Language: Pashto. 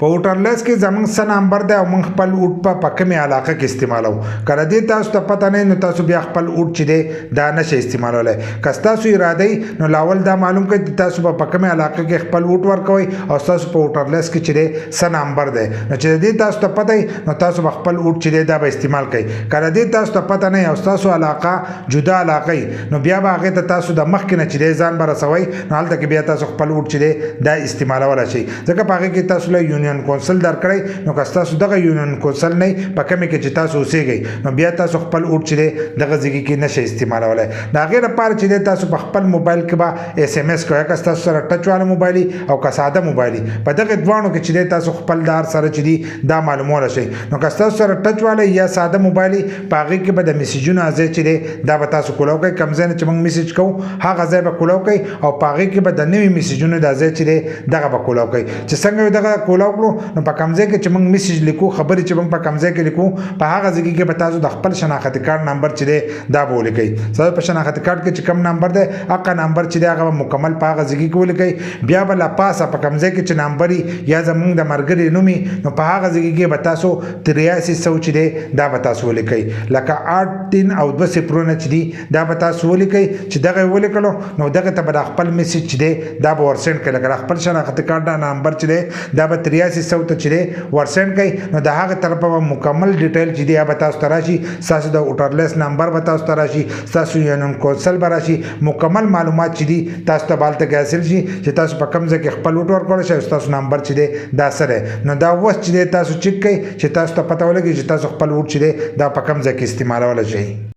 په ووټر لیست کې زمونږ څه نمبر دی او موږ خپل ووټ په کومې علاقه کې استعمالوو. کله دې تاسو ته پته نه نو تاسو بیا خپل ووټ چې دی دا نشئ استعمالولی. که ستاسو اراده نو لاول دا معلوم کړئ چې تاسو په کومې علاقه کې خپل ووټ ورکوئ او ستاسو په ووټر لیست کې چې دی څه نمبر دی. نو چې دې تاسو ته پته نو تاسو به خپل ووټ چې دی دا به استعمال کړئ. کله دې تاسو ته پته نه او ستاسو علاقه جدا علاقه نو بیا به هغې ته تاسو د مخکې نه چې دی ځان به رسوئ نو هلته کې بیا تاسو خپل ووټ چې دی دا استعمالولی شئ. ځکه په هغې کې تاسو له یونین کونسل درکړئ نو که ستاسو دغه یونین کونسل نه په کومې کې چې تاسو اوسېږئ نو بیا تاسو خپل ووټ چې دی دغه ځای کې نشئ استعمالولی. د هغې لپاره چې دی تاسو په خپل موبایل کې به SMS کوئ. که ستاسو سره ټچ والا موبایل او که ساده موبایل په دغه دواړو کې چې دی تاسو خپل د هر سره چې دی دا معلومولی شئ. نو که ستاسو سره ټچ والا یا ساده موبایل په هغې کې به د میسیجونو ځای چې دی دا به تاسو کولاو کوئ. کوم ځای نه چې موږ میسیج کوو هغه ځای به کولاو کوئ او په هغې کې به د نوي میسیجونو دا ځای چې دی دغه به کولاو کوئ. چې څنګه دغه کولاو کړو نو په کوم ځای کې چې موږ میسیج لیکو خبرې چې موږ په کوم ځای کې لیکو په هغه ځای کې به تاسو د خپل شناختي کارت نمبر چې دی دا به ولیکئ. ستاسو په شناختي کارت کې چې کوم نمبر دی هغه نمبر چې دی هغه به مکمل په هغه ځای کې ولیکئ. بیا به له پاسه په کوم ځای کې چې نمبر یا زموږ د ملګري نوم نو په هغه ځای کې به تاسو 8300 چې دی دا به تاسو ولیکئ. لکه 8 3 او 2 صفرونه چې دي دا به تاسو ولیکئ. چې دغه ولیکلو نو دغه ته به د خپل میسیج چې دی دا به ورسینډ کړئ. لکه خپل شناختي کارت نمبر چې دی دا به 8300 ته چې دی ورسینډ کړئ. نو د هغه طرفه به مکمل ډیټیل چې دی به تاسو ته راشي. ستاسو د ووټر لیست نمبر به تاسو ته راشي. ستاسو یونین کونسل به راشي. مکمل معلومات چې دي تاسو ته به هلته کې حاصل شي چې تاسو په کوم ځای کې خپل ووټ ورکولی شئ او ستاسو نمبر چې دی دا څه دی. نو دا اوس چې دی تاسو چک کړئ چې تاسو ته پته ولګي چې تاسو خپل ووټ چې دی دا په کوم ځای کې استعمالولی شئ.